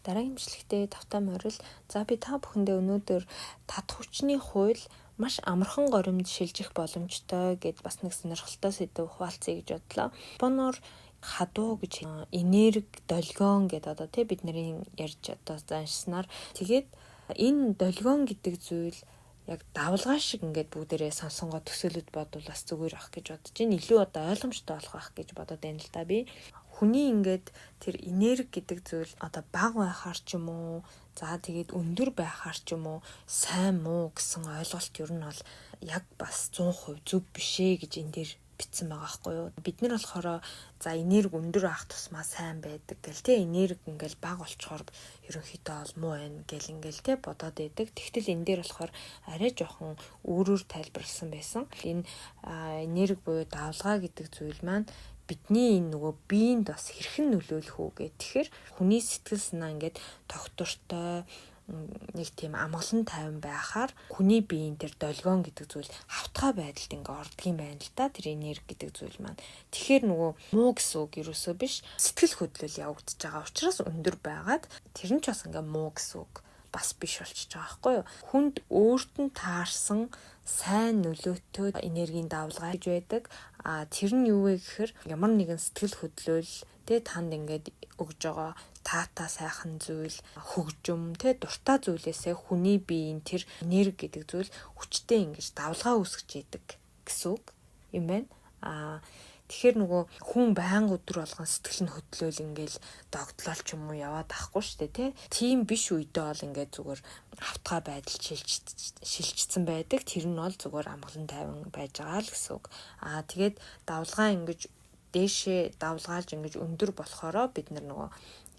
Дараагийн бичлэгтээ тавтай морил. За би та бүхэндээ өнөөдөр тат хүчний хууль маш амархан горимд шилжих боломжтой гэд бас нэг сонирхолтой сэдв хуваалцъя гэж бодлоо. Японоор хадуу гэж энерги долгион гэдэг одоо бид нарын ярьж одоо заншснаар тэгээд энэ долгион гэдэг зүйл яг давлгаа шиг ингээд бүгдээрээ сонсонгоо төсөөлөд бодвол бас зүгээр ах гэж бодож байна. Илүү одоо ойлгомжтой болох ах гэж бодод байна л да би. Хүний ингээд тэр энерги гэдэг зүйл одоо бага байхаар ч юм уу, за тэгээд өндөр байхаар ч юм уу, сайн муу гэсэн ойлголт ер нь бол яг бас 100% зөв биш ээ гэж энэ дээр бичсэн байгаа байхгүй юу. Бид нар болохоор за энерги өндөр авах тусмаа сайн байдаг гэл те, энерги ингээл бага болчоор ерөнхийдөө бол муу байна гэл ингээл те бодоод байдаг. Тэгтэл энэ дээр болохоор арай жоохон өөрөөр тайлбарласан байсан. Энэ энерги буюу давлгаа гэдэг зүйл маань бидний энэ нөгөө биеинд бас хэрхэн нөлөөлөх үү гэх. Тэгэхээр хүний сэтгэл санаа ингээд тогтвортой нэг тийм амгалан тайван байхаар хүний биеийн тэр долгион гэдэг зүйл хавтгай байдалд ингээ ордгийн байна л да, тэр энерги гэдэг зүйл маань. Тэгэхээр нөгөө муу гэсэн үг ерөөсөө биш, сэтгэл хөдлөл явагдаж байгаа учраас өндөр байгаад тэр нь ч бас ингээ муу гэсэн үг бас биш болчихж байгаа байхгүй юу. Хүнд өөрт нь таарсан сайн нөлөөтэй энергийн давлгаа гэж байдаг. Тэр нь юу вэ гэхээр ямар нэгэн сэтгэл хөдлөл танд ингээд өгж байгаа таата сайхан зүйл, хөгжим дуртай зүйлээсээ хүний биеийн тэр энерги гэдэг зүйл хүчтэй ингэж давлгаа үүсгэж идэг гэсэн үг юм байна. Тэгэхээр нөгөө хүн байнга өдөр болгон сэтгэл нь хөдлөөл ингээл догтлол ч юм уу яваад ахгүй шүү дээ, тийм биш үедээ бол ингээд зүгээр автгай байдал шилжчихсэн байдаг. Тэр нь бол зүгээр амгалан тайван байж байгаа л гэсэн үг. Тэгээд давлгаа ингэж дээшээ давлгаалж ингэж өндөр болохоро бид нар нөгөө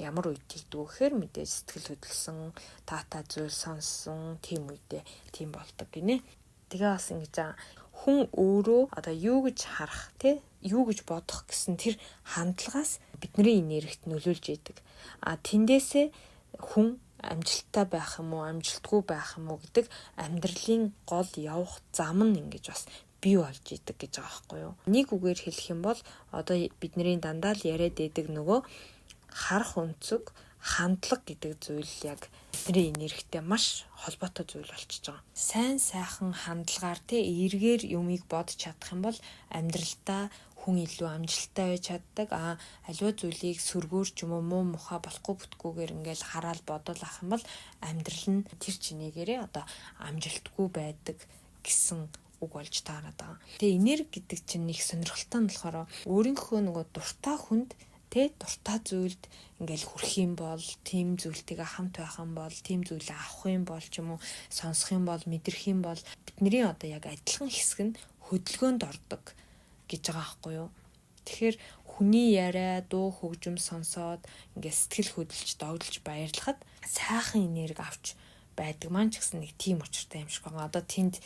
ямар үед тэгдэг гэхээр мэдээж сэтгэл хөдлөсөн, таата зүйл сонссон тийм үедээ тийм болдог гинэ. Тэгээ бас ингэж хүн өөрөө одоо юу гэж харах юу гэж бодох гэсэн тэр хандлагаас бидний энергит нөлөөлж идэг. Тэндээсээ хүн амжилттай байх юм уу, амжилтгүй байх юм уу гэдэг амьдралын гол явах зам нь ингэж бас бий болж идэг гэж байгаа байхгүй юу. Нэг үгээр хэлэх юм бол одоо бидний дандаа л яриад идэг нөгөө харах өнцөг, хандлага гэдэг зүйл яг бидний энергитэй маш холбоотой зүйл болчихж байгаа. Сайн сайхан хандлагаар эргээр юмыг бодож чадах юм бол амьдралдаа хүн илүү амжилттай байж чаддаг. Аливаа зүйлийг сөргөөр ч юм уу муу мухаа болохгүй бүтгүүгээр ингээл хараад бодол ах юм бол амьдрал нь тэр чинээгээрээ одоо амжилтгүй байдаг гэсэн үг болж таарад байгаа. Тэгээ энерги гэдэг чинь их сонирхолтой нь болохоор өөрийнхөө нөгөө дуртай хүнд дуртай зүйлд ингээл хүрэх юм бол, тийм зүйлтэйгээ хамт байх юм бол, тийм зүйлээ авах юм бол ч юм уу, сонсох юм бол, мэдрэх юм бол бидний одоо яг адилхан хэсэг нь хөдөлгөөнд ордог гэж байгаа байхгүй юу. Тэгэхээр хүний яриа, дуу хөгжим сонсоод ингээд сэтгэл хөдлөж, догдолж баярлахад сайхан энерги авч байдаг маань ч гэсэн нэг тийм учиртай юм шиг байна. Одоо тэнд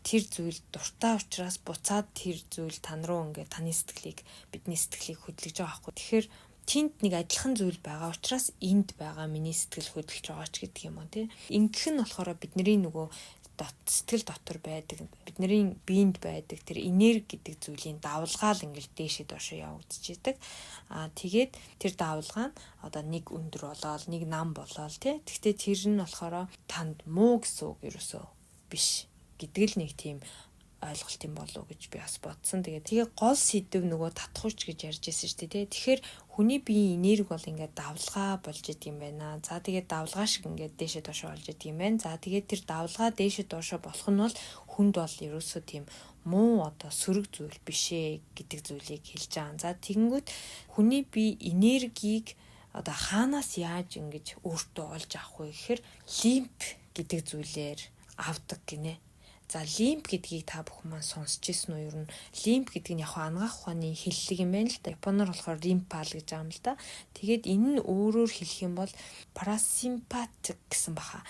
тэр зүйл дуртай учраас буцаад тэр зүйл тань руу ингээд таны сэтгэлийг, бидний сэтгэлийг хөдлөж байгаа байхгүй. Тэгэхээр тэнд нэг адилхан зүйл байгаа учраас энд байгаа миний сэтгэл хөдлөж байгаа ч гэдэг юм уу Ингэх нь болохоор бидний нөгөө сэтгэл дотор байдаг, бидний биед байдаг тэр энерги гэдэг зүйлийн давлгаа л ингээд дээшээ доошоо явагдаж идэг. Тэгээд тэр давлгаа нь одоо нэг өндөр болоод, нэг нам болоод Тэгтээ тэр нь болохоор танд муу гэсэн үг ерөөсөө биш гэдэг л нэг тийм ойлголт юм болов уу гэж би бас бодсон. Тэгээ гол сэдв нөгөө татхууч гэж ярьж байсан шүү дээ. Тэгэхээр хүний биеийн энерги бол ингээд давлгаа болж идэг юм байна. За тэгээд давлгаа шиг ингээд дээшээ доошоо болж идэг юм байна. За тэгээд тэр давлгаа дээшээ доошоо болох нь бол хүнд бол ерөөсөө тийм муу одоо сөрөг зүйл биш ээ гэдэг зүйлийг хэлж байгаа. За тэгэнгүүт хүний бие энергийг одоо хаанаас яаж ингэж өөртөө олж авах вэ гэхээр лимф гэдэг зүйлээр авдаг гинэ. За лимф гэдгийг та бүхэн маань сонсч ирсэн үү? Ер нь лимф гэдэг нь яг анагаах ухааны хэллэг юм байна л да. Японоор болохоор лимпал гэж байгаа юм л да. Тэгээд энэ нь өөрөөр хэлэх юм бол парасимпатик гэсэн баха.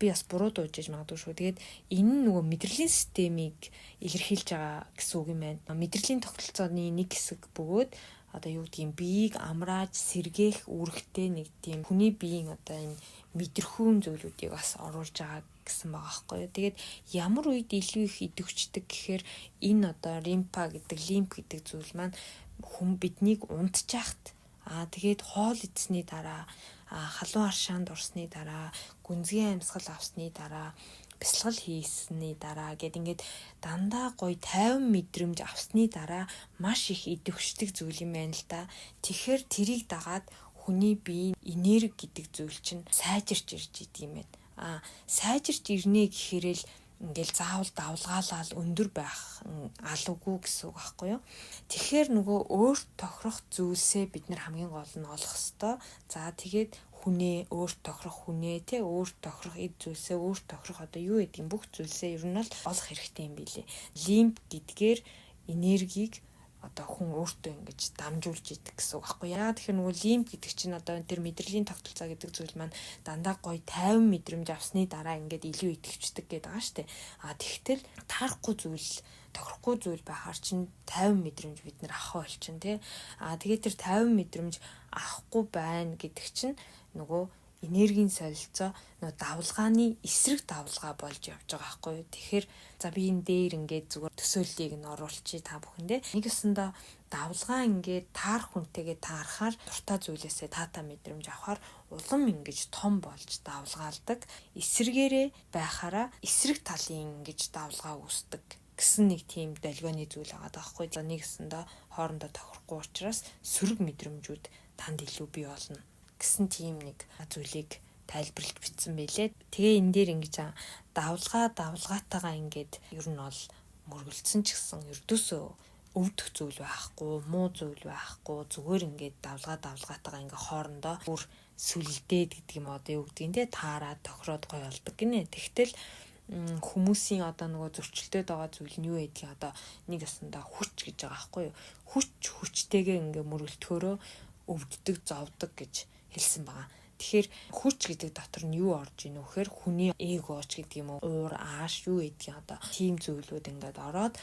Би бас буруу дуудаж магадгүй шүү. Тэгээд энэ нь нөгөө мэдрэлийн системийг илэрхийлж байгаа гэсэн үг юм байна. Мэдрэлийн тогтолцооны нэг хэсэг бөгөөд одоо юу гэдгийг биеийг амрааж сэргээх үүрэгтэй нэг тийм хүний биеийн одоо энэ мэдрэхүүн зүйлүүдийг бас оруулж байгаа гэсэн байгаа байхгүй юу. Тэгээд ямар үед илүү их идэвхждэг гэхээр энэ одоо лимф гэдэг зүйл маань хүн биднийг унтчихт. Тэгээд хоол идсний дараа халуун аршаанд орсны дараа, гүнзгий амьсгал авсны дараа, бясалгал хийсний дараа ингээд дандаа гоё 50 мэдрэмж авсны дараа маш их идэвхждэг зүйл юм байна л да. Тэгэхээр тэрийг дагаад хүний бие энерги гэдэг зүйл чинь сайжирч ирж идэг юм байна. Сайжирч ирнэ гэхээрэл ингээл заавал давлгаалал өндөр байх алуугүй гэсэн үг байхгүй юу. Тэгэхээр нөгөө өөр тохирох зүйлсээ бид нар хамгийн гол нь олох ёстой. За тэгээд хүнээ, өөр тохирох хүнээ, өөр тохирох эд зүйлсээ, өөр тохирох одоо юу гэдэг юм бүх зүйлсээ ер нь бол олох хэрэгтэй юм билээ. Лимб гэдгээр энергийг одоо хүн өөртөө ингэж дамжуулж идэг гэсэн үг байхгүй яа. Тэгэхээр нөгөө лимб гэдэг чинь одоо тэр мэдрэлийн тогтолцоо гэдэг зүйл маань дандаа гоё 50 мэдрэмж авсны дараа ингээд илүү идэвчдэг гэдэг байгаа штэ. Тэгтэл таарахгүй зүйл, тохирохгүй зүйл байхаар чинь 50 мэдрэмж бид нэр авах болчин тий. Тэгээд тэр 50 мэдрэмж авахгүй байна гэдэг чинь нөгөө энергийн солилцоо нөгөө давлгааны эсрэг давлгаа болж явж байгаа байхгүй юу. Тэгэхээр за би энэ дээр ингээд зүгээр төсөөллийг нь оруулчих та бүхэндээ. Нэг өсөндөө давлгаа ингээд таарах хүнтэйгээ таарахаар дуртай зүйлээсээ таата мэдрэмж авахаар улам ингэж том болж давлгаалдаг. Эсрэгээрээ байхаараа эсрэг талын ингэж давлгаа үүсдэг гэсэн нэг тийм долгионы зүйл байгаа даахгүй. За нэг өсөндөө хоорондоо тохирохгүй учраас сөрөг мэдрэмжүүд танд илүү бий болно гэсэн тийм нэг зүйлийг тайлбарлаж бичсэн байлээ. Тэгээ энэ дээр ингэж давлгаатайгаа ингээд ер нь бол мөргөлдсөн ч гэсэн ердөөсөө өвдөх зүйл байхгүй, муу зүйл байхгүй, зүгээр ингээд давлгаатайгаа ингээ хоорондоо бүр сүлдээд гэдэг юм одоо юу гэдгийг те таараад тохироод гоё болдог гинэ. Тэгтэл хүмүүсийн одоо нөгөө зөрчилдөд байгаа зүйл нь юу гэдгийг одоо нэг өсөндөө хүч гэж байгаа байхгүй юу. Хүчтэйгээ ингээ мөргөлдөхөөрөө өвддөг, зовдөг гэж хэлсэн байгаа. Тэгэхээр хүч гэдэг дотор нь юу орж ийн вэ гэхээр хүний эгоч гэдэг юм уу, уур ааш юу гэдгийг одоо тийм зүйлүүд ингээд ороод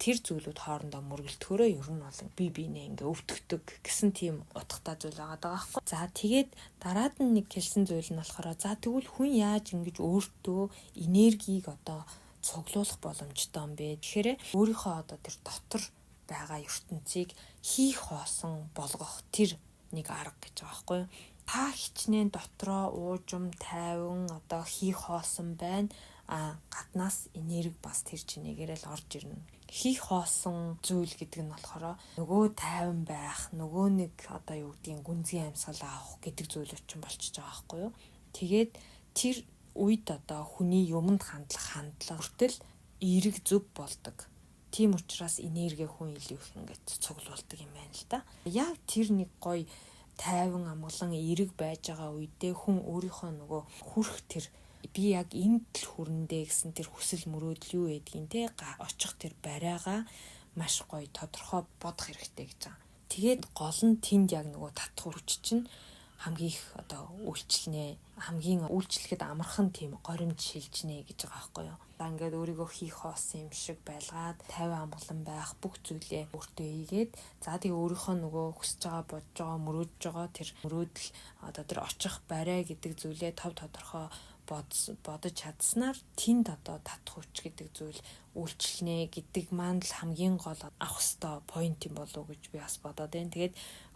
тэр зүйлүүд хоорондоо мөргөлдөхөөрөө ер нь бол бие биенээ ингээд өвдөгдөг гэсэн тийм утгатай зүйл байгаа байхгүй. За тэгээд дараад нь нэг хэлсэн зүйл нь болохоор за тэгвэл хүн яаж ингэж өөртөө энергийг одоо цуглуулах боломжтой юм бэ? Тэгэхээр өөрийнхөө одоо тэр дотор байгаа ертөнцийг хийх хоосон болгох тэр нэг арга гэж байгаа байхгүй юу. Та хичнээн дотроо уужим тайван одоо хийх хоосон байна. Гаднаас энерги бас тэр чинээгээр л орж ирнэ. Хийх хоосон зүйл гэдэг нь болохоор нөгөө тайван байх, нөгөө нэг одоо юу гэдгийг гүнзгий амьсгал авах гэдэг зүйлүүд чинь болчихж байгаа байхгүй юу. Тэгээд тэр үед одоо хүний юмд хандлага хүртэл эерэг зөв болдог. Тийм учраас энерги хүн илүү их ингээд цуглуулдаг юм байна л да. Яг тэр нэг гоё тайван амгалан эерэг байж байгаа үедээ хүн өөрийнхөө нөгөө хүрх тэр би яг энд л хүрэндээ гэсэн тэр хүсэл мөрөөдөл юу гэдгийг те очих тэр барайгаа маш гоё тодорхой бодох хэрэгтэй гэж байгаа. Тэгээд гол нь тэнд яг нөгөө татах хүч чинь хамгийн их одоо үйлчлэнэ, хамгийн үйлчлэхэд амархан тийм горимж шилжнэ гэж байгаа байхгүй юу. За ингээд өөрийгөө хийх хоосон юм шиг байлгаад 50 амгалан байх бүх зүйлээ өөртөө хийгээд за тэгээ өөрийнхөө нөгөө хүсэж байгаа, бодож байгаа, мөрөөдж байгаа тэр мөрөөдөл одоо тэр очих барай гэдэг зүйлээ тодорхой бодож чадсанаар тэнд одоо татах хүч гэдэг зүйл үйлчлэнэ гэдэг маань л хамгийн гол авах ёстой point юм болов уу гэж би бас бодоод байна. Тэгээд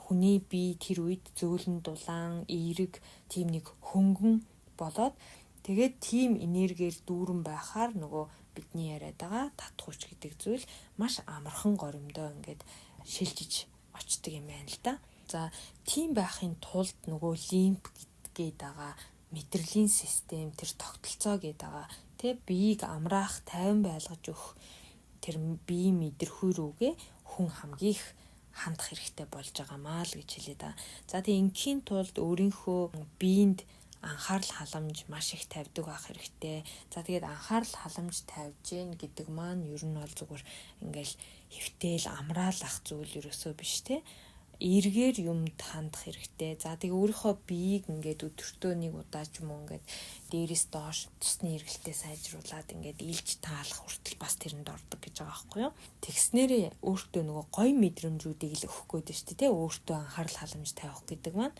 хүний бие тэр үед зөөлөн дулаан, эерэг тийм нэг хөнгөн болоод тэгээд тийм энергиэр дүүрэн байхаар нөгөө бидний яриад байгаа татах хүч гэдэг зүйл маш амархан горимдоо ингээд шилжиж очдөг юм байна л да. За тийм байхын тулд нөгөө лимб гэдэг байгаа мэдрэлийн систем, тэр тогтолцоо гэдэг байгаа тэг биеийг амраах, тайван байлгаж өгөх тэр бие мэдрэхүй рүүгээ хүн хамгийн их хандах хэрэгтэй болж байгаамаа л гэж хэлээ да. За тэгээ ингийн тулд өөрийнхөө биед анхаарал халамж маш их тавьдаг байх хэрэгтэй. За тэгээд анхаарал халамж тавьж гин гэдэг маань ер нь бол зүгээр ингээл хэвтэйл амраалах зүйл ерөөсөө биш те. Эргээр юмд хандах хэрэгтэй. За тэгээ өөрийнхөө биеийг ингээд өдөртөө нэг удаа ч юм уу ингээд дээрээс доош цусны эргэлтээ сайжруулад ингээд илж таалах хүртэл бас тэрэнд ордог гэж байгаа байхгүй юу. Тэгснээрээ өөртөө нөгөө гоё мэдрэмжүүдийг л өгөх гээд шүү дээ. Өөртөө анхаарал халамж тавих гэдэг маань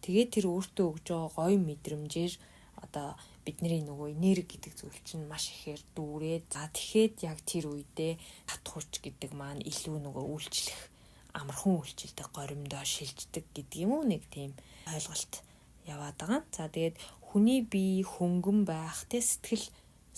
тэгээд тэр өөртөө өгж байгаа гоё мэдрэмжээр одоо бидний нөгөө энерги гэдэг зүйл чинь маш ихээр дүүрээд за тэгэхэд яг тэр үедээ татах хүч гэдэг маань илүү нөгөө үйлчлэх амархан үйлчлдэг горимдоо шилждэг гэдэг юм уу нэг тийм ойлголт яваад байгаа. За тэгээд хүний бие хөнгөн байх, тэ сэтгэл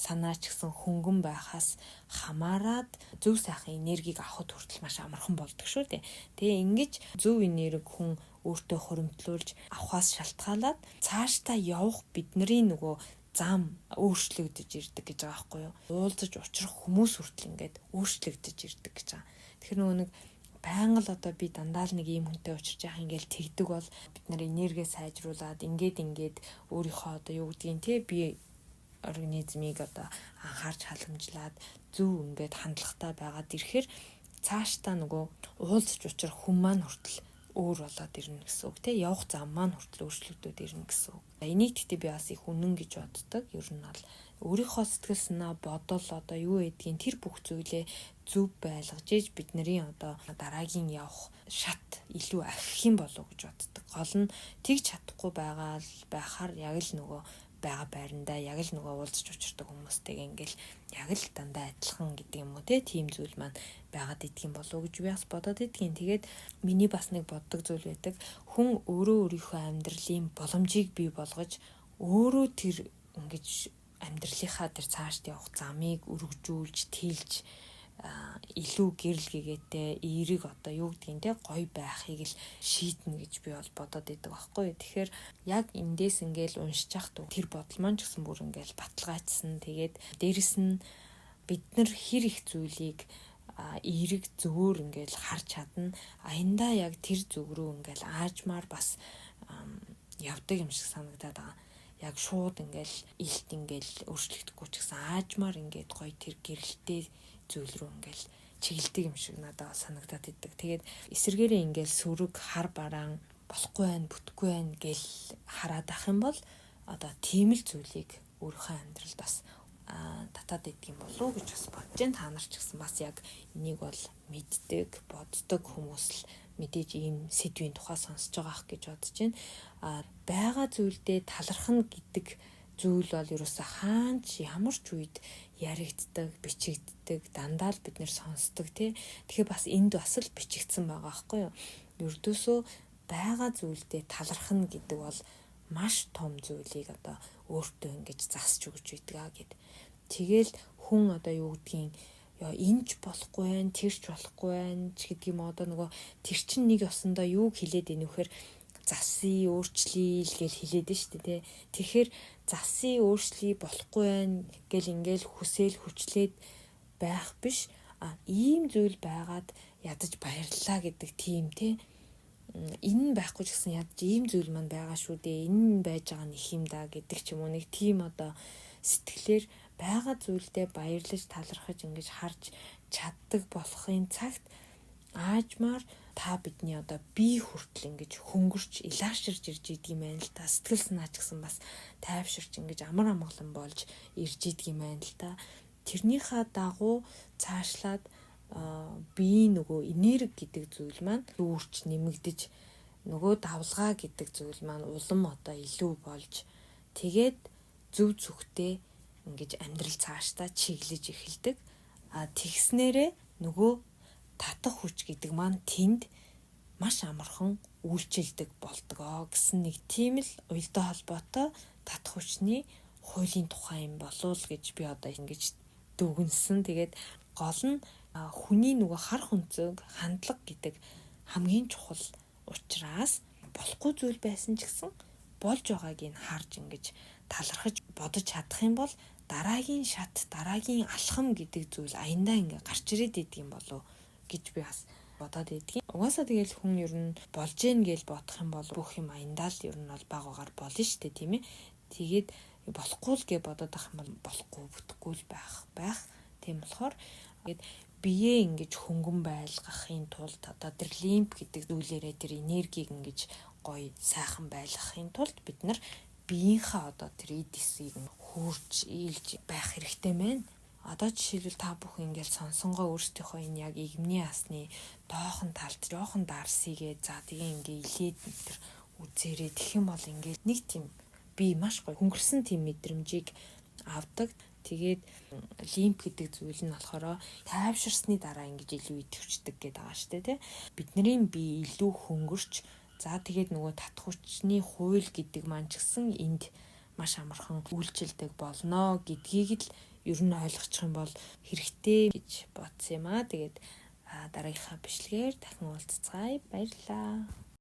санаа ч гэсэн хөнгөн байхаас хамаарад зөв сайхан энергийг авахд хүртэл маш амархан болдог шүү дээ. Тэгээ ингэж зөв энерги хүн өөртөө хуримтлуулж авахаас шалтгаалаад цаашдаа явах бидний нөгөө зам өөрчлөгдөж ирдэг гэж байгаа байхгүй юу? Уулзаж учрах хүмүүс хүртэл ингээд өөрчлөгдөж ирдэг гэж байгаа. Тэгэхээр нөгөө нэг байнга л одоо би дандаа л нэг ийм хүнтэй уулзж яах ингээл тэгдэг бол бид нар энерги сайжруулад ингээд өөрийнхөө одоо юу гэдгийг те би организмыг одоо анхаарч халамжлаад зөв ингээд хандлагатай байгаад ирэхээр цаашдаа нөгөө уулзч учрах хүн маань хүртэл өөр болоод ирнэ гэсэн үг тийм явах зам маань хүртэл өөрчлөгдөд ирнэ гэсэн үг. Энийг гэхдээ би бас их үнэн гэж боддог. Ер нь бол өөрийнхөө сэтгэл санаа бодол одоо юу гэдгийг тэр бүх зүйлээ зөв байлгаж иж бидний одоо дараагийн явах шат илүү ахих юм болов гэж боддог. Гол нь тэгж чадахгүй байхаар яг л нөгөө байгаа байрандаа яг л нөгөө уулзч учирдаг хүмүүстэйгээ ингээл яг л дандаа адилхан гэдэг юм уу тийм зүйл маань байгаад идэх юм болов уу гэж би бас бодоод идгийн. Тэгээд миний бас нэг боддог зүйл байдаг. Хүн өөрийнхөө амьдралын боломжийг бий болгож өөрөө тэр ингэж амьдралынхаа тэр цаашд явах замыг өргөжүүлж тэлж илүү гэрэл гэгээтэй эерэг одоо юу гэдгийг те гоё байхыг л шийднэ гэж би бол бодоод идэг байхгүй. Тэгэхээр яг эндээс ингээл уншиж яхад тэр бодол маань ч гэсэн бүр ингээл баталгаажсан. Тэгээд дээрэс нь бид нар хэр их зүйлийг эерэг зөвөр ингээл харж чадна. Аяндаа яг тэр зүг рүү ингээл аажмаар бас явдаг юм шиг санагдаад байгаа. Яг шууд ингээл илт ингээл өөрчлөгдөхгүй ч гэсэн аажмаар ингээд гоё тэр гэрэлтэй зүйл рүү ингээл чиглэдэг юм шиг надад санагдаад идэг. Тэгээд эсэргээрээ ингээл сүрэг хар бараан болохгүй байх, бүтэхгүй байх гэл хараад ах юм бол одоо тийм л зүйлийг өөрийнхөө амьдралд бас татаад идэх юм болов уу гэж бас бодож байна. Та нар ч гэсэн бас яг энийг бол мэддэг, боддог хүмүүс л мэдээж ийм сэдвийн тухай сонсож байгаа ах гэж бодож байна. Бага зүйлдээ талархна гэдэг зүйл бол ерөөсөө хаач ямар ч үед яригддаг, бичигддэг, дандаа л бид нэр сонсдог тий. Тэгэхээр бас энд бас л бичигдсэн байгаа байхгүй юу? Ердөөсөө байгаа зүйлдээ талархна гэдэг бол маш том зүйлийг одоо өөртөө ингэж засч өгч үйдэг гэд. Тэгэл хүн одоо юу гэдгийг энэч болохгүй байх, тэрч болохгүй байх ч гэдэг юм одоо нөгөө тэр чин нэг осондоо юу хэлээд ийнэ вэхээр засыг өөрчлөе л гэж хэлээд нь шүү дээ. Тэгэхээр засыг өөрчлөе болохгүй байх гэл ингээл хүсэл хүчлээд байх биш. Ийм зүйл байгаад ядаж баярлалаа гэдэг тийм те. Энэ нь байхгүй ч гэсэн ядаж ийм зүйл маань байгаа шүү дээ. Энэ нь байж байгаа нь их юм да гэдэг ч юм уу нэг тийм одоо сэтгэлээр байгаа зүйлдээ баярлаж талархаж ингэж харж чаддаг болохын цагт аажмаар та бидний одоо бие хүртэл ингэж хөнгөрч илааширж ирж идэг юм байна л та. Сэтгэл санаа ч гэсэн бас тайвширч ингэж амар амгалан болж ирж идэг юм байна л та. Тэрнийхээ дагуу цаашлаад бие нөгөө энерги гэдэг зүйл маань үүрч нэмэгдэж нөгөө давлгаа гэдэг зүйл маань улам одоо илүү болж тэгээд зөв зүгтээ ингэж амьдрал цаашдаа чиглэж эхэлдэг. Тэгснээрээ нөгөө татах хүч гэдэг маань тэнд маш амархан үйлчилдэг болдгоо гэсэн нэг тийм л уялдаа холбоотой татах хүчний хуулийн тухай юм болов уу гэж би одоо ингэж дүгнсэн. Тэгээд гол нь хүний нөгөө хар хүнцэг хандлага гэдэг хамгийн чухал учраас болохгүй зүйл байсан ч гэсэн болж байгааг нь харж ингэж талархаж бодож чадах юм бол дараагийн шат, дараагийн алхам гэдэг зүйл аяндаа ингээ гарч ирээд идэг юм болов гэж би бас бодоод идэгин. Угаасаа тэгэл хүн ер нь болж гэн гэж бодох юм бол бүх юм аяндаа л ер нь бол баг угаар болно шүү дээ тийм ээ. Тэгээд болохгүй л гэж бодоод ах юм бол болохгүй бүтэхгүй л байх. Тийм болохоор тэгээд биеэ ингэж хөнгөн байлгахын тулд одоо тэр лимф гэдэг зүйлээрээ тэр энергийг ингэж гоё сайхан байлгахын тулд бид нар биеийнхээ одоо тэр эдисийг хөрж ийлж байх хэрэгтэй мэн. Одоо жишээлбэл та бүхэн ингээл сонсонгоо өөрсдийнхөө энэ яг игмний асны доохон талд жоохон дарсыгээ за тэгээ ингээ илээд тэр үзээрээ тэгэх юм бол ингээл нэг тийм би маш гоё хөнгөрсөн тийм мэдрэмжийг авдаг. Тэгээд лимф гэдэг зүйл нь болохоор тайвширсны дараа ингэж илүү идэвхждэг гэдэг байгаа шүү дээ тий. Бидний бие илүү хөнгөрч За тэгээд нөгөө татах хүчний хууль гэдэг маань ч гэсэн энд маш амархан үйлчилдэг болно гэдгийг л ер нь ойлгочих юм бол хэрэгтэй гэж бодсон юм аа. Тэгээд дараагийнхаа бичлэгээр дахин уулзцгаая. Баярлалаа.